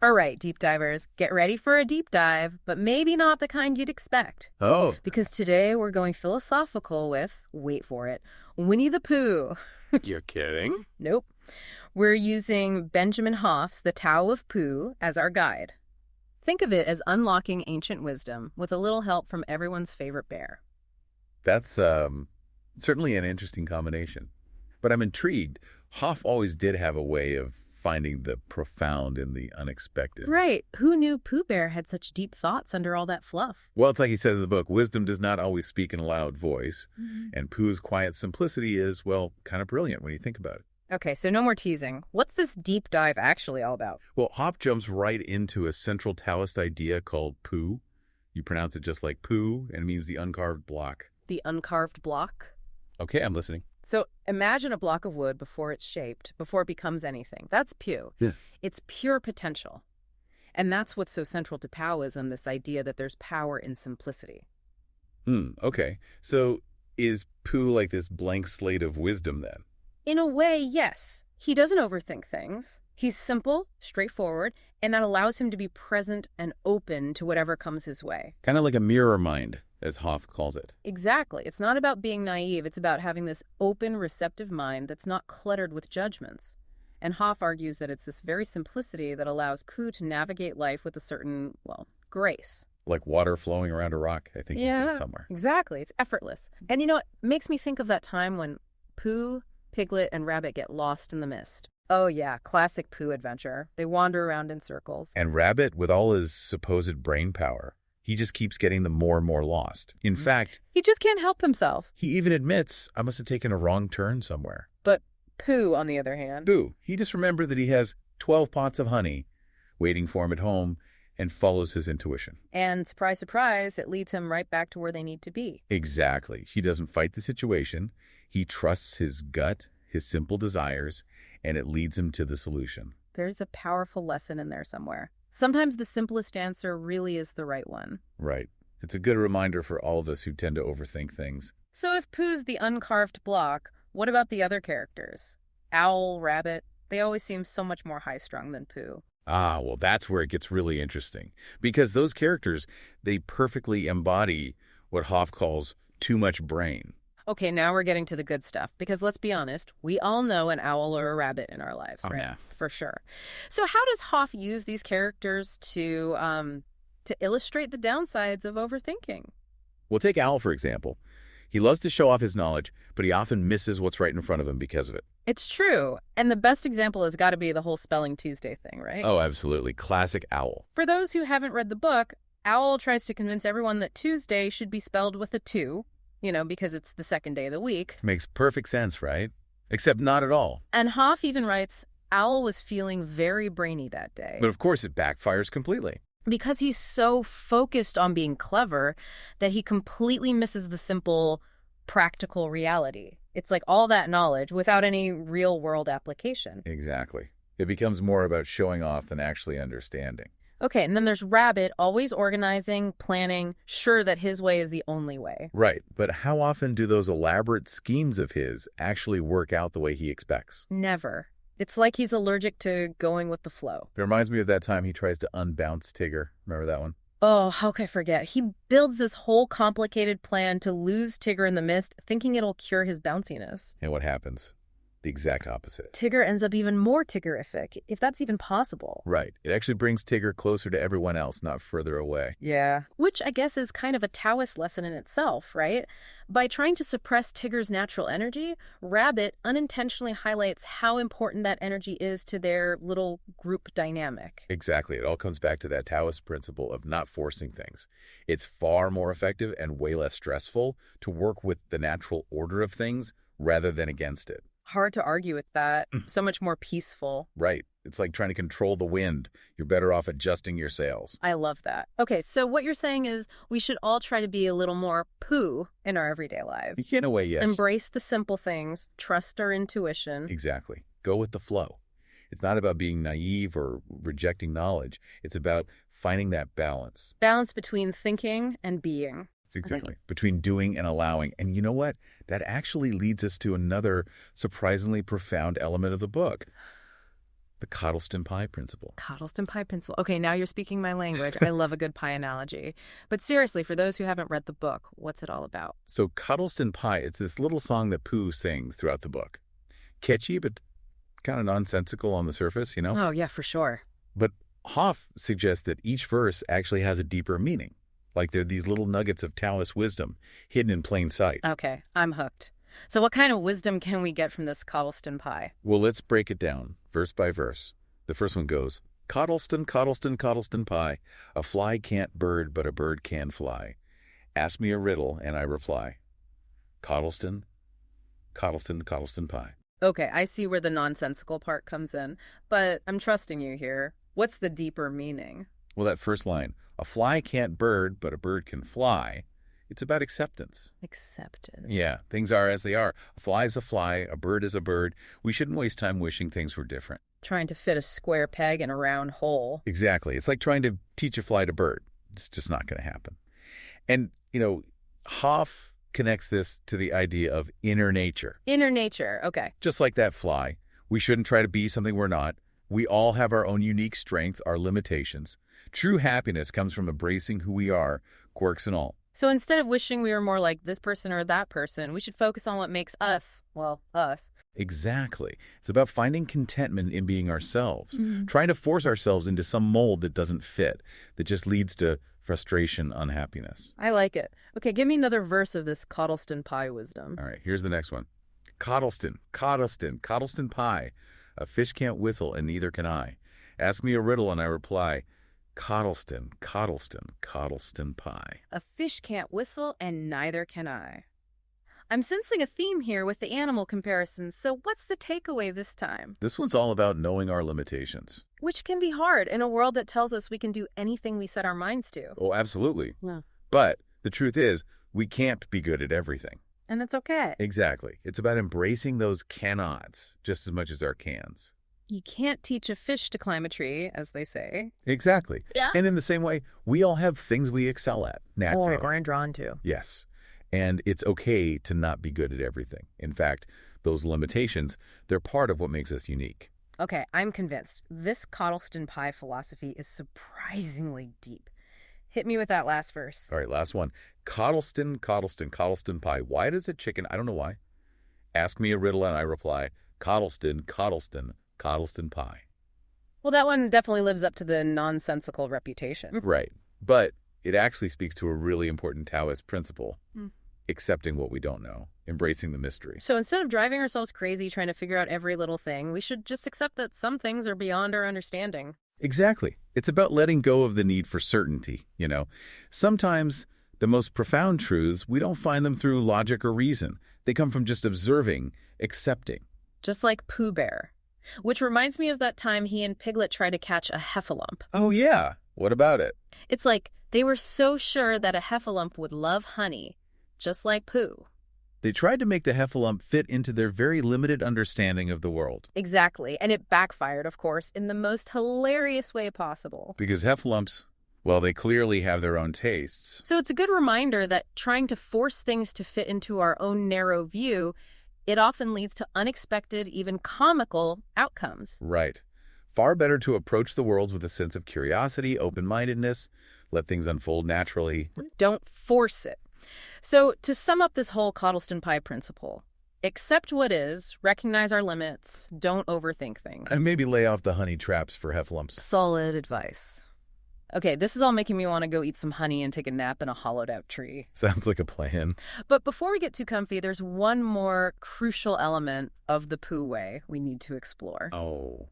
All right, deep divers, get ready for a deep dive, but maybe not the kind you'd expect. Oh, Because today we're going philosophical with, wait for it, Winnie the Pooh. you're kidding? Nope. We're using Benjamin Hoff's The Tao of Pooh as our guide. Think of it as unlocking ancient wisdom with a little help from everyone's favorite bear. That's certainly an interesting combination. But I'm intrigued. Hoff always did have a way of finding the profound in the unexpected. Right. Who knew Pooh Bear had such deep thoughts under all that fluff? Well, it's like he said in the book, wisdom does not always speak in a loud voice. And Pooh's quiet simplicity is, well, kind of brilliant when you think about it. Okay, so no more teasing. What's this deep dive actually all about? Well, Hoff jumps right into a central Taoist idea called Pooh. You pronounce it just like Pooh, and it means the uncarved block. The uncarved block? Okay, I'm listening. So imagine a block of wood before it's shaped, before it becomes anything. That's Pooh. Yeah. It's pure potential. And that's what's so central to Taoism, this idea that there's power in simplicity. Okay. So is Pooh like this blank slate of wisdom then? In a way, yes. He doesn't overthink things. He's simple, straightforward, and that allows him to be present and open to whatever comes his way. Kind of like a mirror mind, as Hoff calls it. Exactly. It's not about being naive. It's about having this open, receptive mind that's not cluttered with judgments. And Hoff argues that it's this very simplicity that allows Pooh to navigate life with a certain, well, grace. Like water flowing around a rock, I think he said somewhere. Exactly. It's effortless. And you know, it makes me think of that time when Pooh, Piglet, and Rabbit get lost in the mist. Oh yeah, classic Pooh adventure. They wander around in circles. And Rabbit, with all his supposed brain power, he just keeps getting them more and more lost. In fact, He just can't help himself. he even admits, I must have taken a wrong turn somewhere. But Pooh, on the other hand, Boo, he just remembered that he has 12 pots of honey waiting for him at home and follows his intuition. and surprise, surprise, it leads him right back to where they need to be. Exactly. He doesn't fight the situation. He trusts his gut, his simple desires, and it leads him to the solution. There's a powerful lesson in there somewhere. Sometimes the simplest answer really is the right one. Right. It's a good reminder for all of us who tend to overthink things. So if Pooh's the uncarved block, what about the other characters? Owl, Rabbit, they always seem so much more high-strung than Pooh. Ah, well, that's where it gets really interesting. Because those characters, they perfectly embody what Hoff calls too much brain. Okay, now we're getting to the good stuff, because let's be honest, we all know an owl or a rabbit in our lives, Oh, right? yeah. For sure. So how does Hoff use these characters to illustrate the downsides of overthinking? Well, take Owl, for example. He loves to show off his knowledge, but he often misses what's right in front of him because of it. It's true. And the best example has got to be the whole Spelling Tuesday thing, right? Oh, absolutely. Classic Owl. For those who haven't read the book, Owl tries to convince everyone that Tuesday should be spelled with a 2, because it's the second day of the week. Makes perfect sense, right? Except not at all. And Hoff even writes, Owl was feeling very brainy that day. But of course it backfires completely. Because he's so focused on being clever that he completely misses the simple, practical reality. It's like all that knowledge without any real-world application. Exactly. It becomes more about showing off than actually understanding. Okay, and then there's Rabbit, always organizing, planning, sure that his way is the only way. Right, but how often do those elaborate schemes of his actually work out the way he expects? Never. It's like he's allergic to going with the flow. It reminds me of that time he tries to unbounce Tigger. Remember that one? Oh, how could I forget? He builds this whole complicated plan to lose Tigger in the mist, thinking it'll cure his bounciness. And what happens? The exact opposite. Tigger ends up even more Tiggerific, if that's even possible. Right. It actually brings Tigger closer to everyone else, not further away. Yeah. Which I guess is kind of a Taoist lesson in itself, right? By trying to suppress Tigger's natural energy, Rabbit unintentionally highlights how important that energy is to their little group dynamic. Exactly. It all comes back to that Taoist principle of not forcing things. It's far more effective and way less stressful to work with the natural order of things rather than against it. Hard to argue with that. So much more peaceful. Right. It's like trying to control the wind. You're better off adjusting your sails. I love that. Okay, so what you're saying is we should all try to be a little more Pooh in our everyday lives. In a way, yes. Embrace the simple things, trust our intuition. Exactly. Go with the flow. It's not about being naive or rejecting knowledge. It's about finding that balance. Balance between thinking and being. Exactly. Between doing and allowing. And you know what? That actually leads us to another surprisingly profound element of the book. The Coddleston pie principle. Coddleston pie pencil. Okay, now you're speaking my language. I love a good pie analogy. But seriously, for those who haven't read the book, what's it all about? So Coddleston pie, it's this little song that Pooh sings throughout the book. Catchy, but kind of nonsensical on the surface, you know? Oh, yeah, for sure. But Hoff suggests that each verse actually has a deeper meaning. Like they're these little nuggets of Taoist wisdom hidden in plain sight. Okay, I'm hooked. So what kind of wisdom can we get from this Coddleston pie? Well, let's break it down, verse by verse. The first one goes, Coddleston, Coddleston, Coddleston pie. A fly can't bird, but a bird can fly. Ask me a riddle, and I reply. Coddleston, Coddleston, Coddleston pie. Okay, I see where the nonsensical part comes in, but I'm trusting you here. What's the deeper meaning? Well, that first line, a fly can't bird, but a bird can fly. It's about acceptance. Accepted. Yeah, things are as they are. A fly is a fly, a bird is a bird. We shouldn't waste time wishing things were different. Trying to fit a square peg in a round hole. Exactly. It's like trying to teach a fly to bird. It's just not going to happen. And, Hoff connects this to the idea of inner nature. Inner nature, okay. Just like that fly, we shouldn't try to be something we're not. We all have our own unique strength, our limitations. True happiness comes from embracing who we are, quirks and all. So instead of wishing we were more like this person or that person, we should focus on what makes us, well, us. Exactly. It's about finding contentment in being ourselves, trying to force ourselves into some mold that doesn't fit, that just leads to frustration, unhappiness. I like it. Okay, give me another verse of this Coddleston pie wisdom. All right, here's the next one. Coddleston, Coddleston, Coddleston pie. A fish can't whistle and neither can I. Ask me a riddle and I reply. Coddleston, Coddleston, Coddleston pie. A fish can't whistle and neither can I. I'm sensing a theme here with the animal comparisons, so what's the takeaway this time? This one's all about knowing our limitations. Which can be hard in a world that tells us we can do anything we set our minds to. Oh, absolutely. Yeah. But the truth is, we can't be good at everything. And that's okay. Exactly. It's about embracing those cannots just as much as our cans. You can't teach a fish to climb a tree, as they say. Exactly. Yeah. And in the same way, we all have things we excel at, naturally. Or drawn to. Yes. And it's okay to not be good at everything. In fact, those limitations, they're part of what makes us unique. Okay, I'm convinced. This Coddleston pie philosophy is surprisingly deep. Hit me with that last verse. All right, last one. Coddleston, Coddleston, Coddleston pie. Why does a chicken, I don't know why. Ask me a riddle and I reply, Coddleston, Coddleston, Coddleston pie. Well, that one definitely lives up to the nonsensical reputation. Right. But it actually speaks to a really important Taoist principle. Accepting what we don't know, embracing the mystery. So instead of driving ourselves crazy trying to figure out every little thing, we should just accept that some things are beyond our understanding. Exactly. It's about letting go of the need for certainty, Sometimes the most profound truths, we don't find them through logic or reason. They come from just observing, accepting. Just like Pooh Bear. Which reminds me of that time he and Piglet tried to catch a heffalump. Oh, yeah. What about it? It's like they were so sure that a heffalump would love honey, just like Pooh. They tried to make the heffalump fit into their very limited understanding of the world. Exactly, and it backfired, of course, in the most hilarious way possible. Because heffalumps, well, they clearly have their own tastes. So it's a good reminder that trying to force things to fit into our own narrow view, it often leads to unexpected, even comical outcomes. Right. Far better to approach the world with a sense of curiosity, open-mindedness, let things unfold naturally. Don't force it. So to sum up this whole Coddleston pie principle, accept what is, recognize our limits, don't overthink things. And maybe lay off the honey traps for heffalumps. Solid advice. Okay, this is all making me want to go eat some honey and take a nap in a hollowed-out tree. Sounds like a plan. But before we get too comfy, there's one more crucial element of the Pooh way we need to explore. Oh,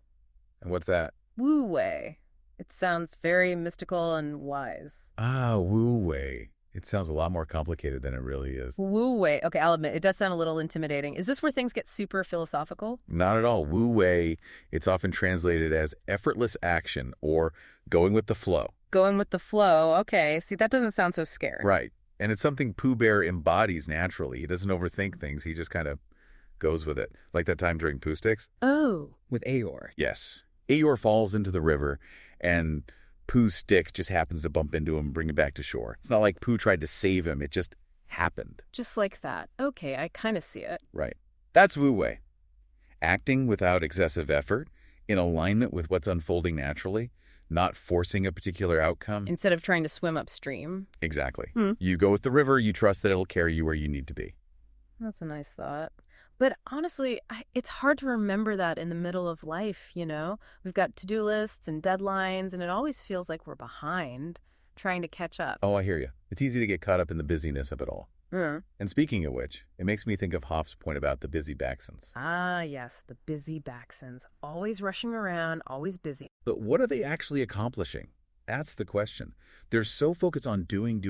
and what's that? Wu Wei. It sounds very mystical and wise. Ah, Wu Wei. It sounds a lot more complicated than it really is. Wu Wei. Okay, I'll admit, it does sound a little intimidating. Is this where things get super philosophical? Not at all. Wu Wei, it's often translated as effortless action or going with the flow. Going with the flow. Okay, see, that doesn't sound so scary. Right. And it's something Pooh Bear embodies naturally. He doesn't overthink things. He just kind of goes with it. Like that time during Pooh Sticks. Oh. With Eeyore. Yes. Eeyore falls into the river and Pooh's stick just happens to bump into him and bring him back to shore. It's not like Pooh tried to save him. It just happened. Just like that. Okay, I kind of see it. Right. That's Wu Wei. Acting without excessive effort, in alignment with what's unfolding naturally, not forcing a particular outcome. Instead of trying to swim upstream. Exactly. Hmm. You go with the river, you trust that it'll carry you where you need to be. That's a nice thought. But honestly, it's hard to remember that in the middle of life, We've got to-do lists and deadlines, and it always feels like we're behind, trying to catch up. Oh, I hear you. It's easy to get caught up in the busyness of it all. And speaking of which, it makes me think of Hoff's point about the busy Baxons. Ah, yes, the busy Baxons. Always rushing around, always busy. But what are they actually accomplishing? That's the question. They're so focused on doing,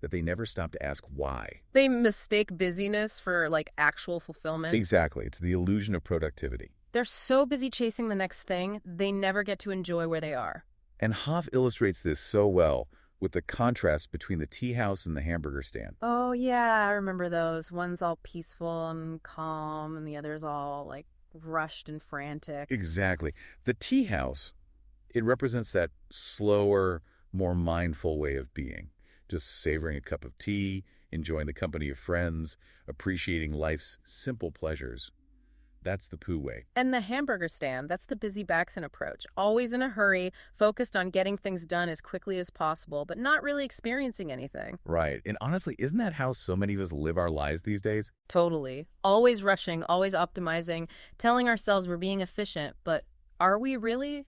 that they never stop to ask why. They mistake busyness for, actual fulfillment. Exactly. It's the illusion of productivity. They're so busy chasing the next thing, they never get to enjoy where they are. And Hoff illustrates this so well with the contrast between the tea house and the hamburger stand. Oh, yeah, I remember those. One's all peaceful and calm, and the other's all, rushed and frantic. Exactly. The tea house, it represents that slower, more mindful way of being. Just savoring a cup of tea, enjoying the company of friends, appreciating life's simple pleasures. That's the Pooh way. And the hamburger stand, that's the busy Baxon approach. Always in a hurry, focused on getting things done as quickly as possible, but not really experiencing anything. Right. And honestly, isn't that how so many of us live our lives these days? Totally. Always rushing, always optimizing, telling ourselves we're being efficient, but are we really?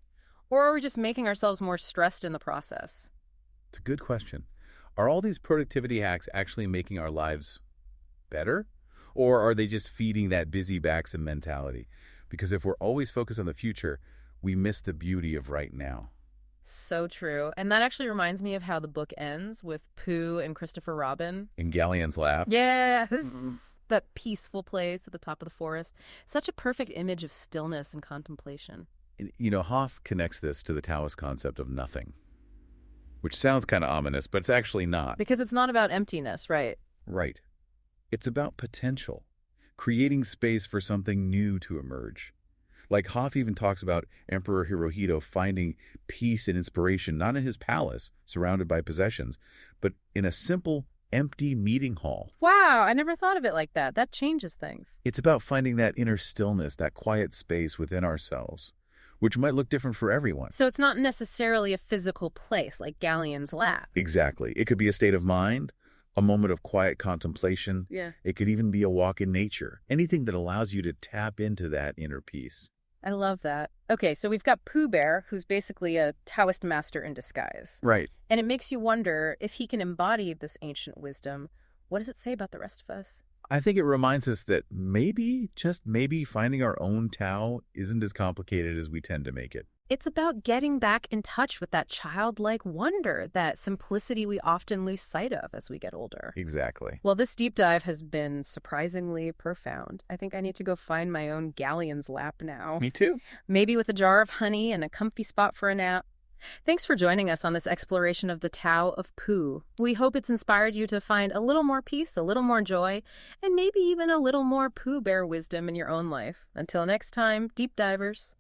Or are we just making ourselves more stressed in the process? It's a good question. Are all these productivity hacks actually making our lives better? Or are they just feeding that busy Baxon mentality? Because if we're always focused on the future, we miss the beauty of right now. So true. And that actually reminds me of how the book ends with Pooh and Christopher Robin. In Galleon's Laugh. Yeah, that peaceful place at the top of the forest. Such a perfect image of stillness and contemplation. Hoff connects this to the Taoist concept of nothing, which sounds kind of ominous, but it's actually not. Because it's not about emptiness, right? Right. It's about potential, creating space for something new to emerge. Like Hoff even talks about Emperor Hirohito finding peace and inspiration not in his palace, surrounded by possessions, but in a simple, empty meeting hall. Wow, I never thought of it like that. That changes things. It's about finding that inner stillness, that quiet space within ourselves, which might look different for everyone. So it's not necessarily a physical place like Galleon's Lap. Exactly. It could be a state of mind, a moment of quiet contemplation. Yeah. It could even be a walk in nature. Anything that allows you to tap into that inner peace. I love that. Okay, so we've got Pooh Bear, who's basically a Taoist master in disguise. Right. And it makes you wonder if he can embody this ancient wisdom. What does it say about the rest of us? I think it reminds us that maybe, just maybe, finding our own Tao isn't as complicated as we tend to make it. It's about getting back in touch with that childlike wonder, that simplicity we often lose sight of as we get older. Exactly. Well, this deep dive has been surprisingly profound. I think I need to go find my own Galleon's Lap now. Me too. Maybe with a jar of honey and a comfy spot for a nap. Thanks for joining us on this exploration of the Tao of Pooh. We hope it's inspired you to find a little more peace, a little more joy, and maybe even a little more Pooh Bear wisdom in your own life. Until next time, deep divers.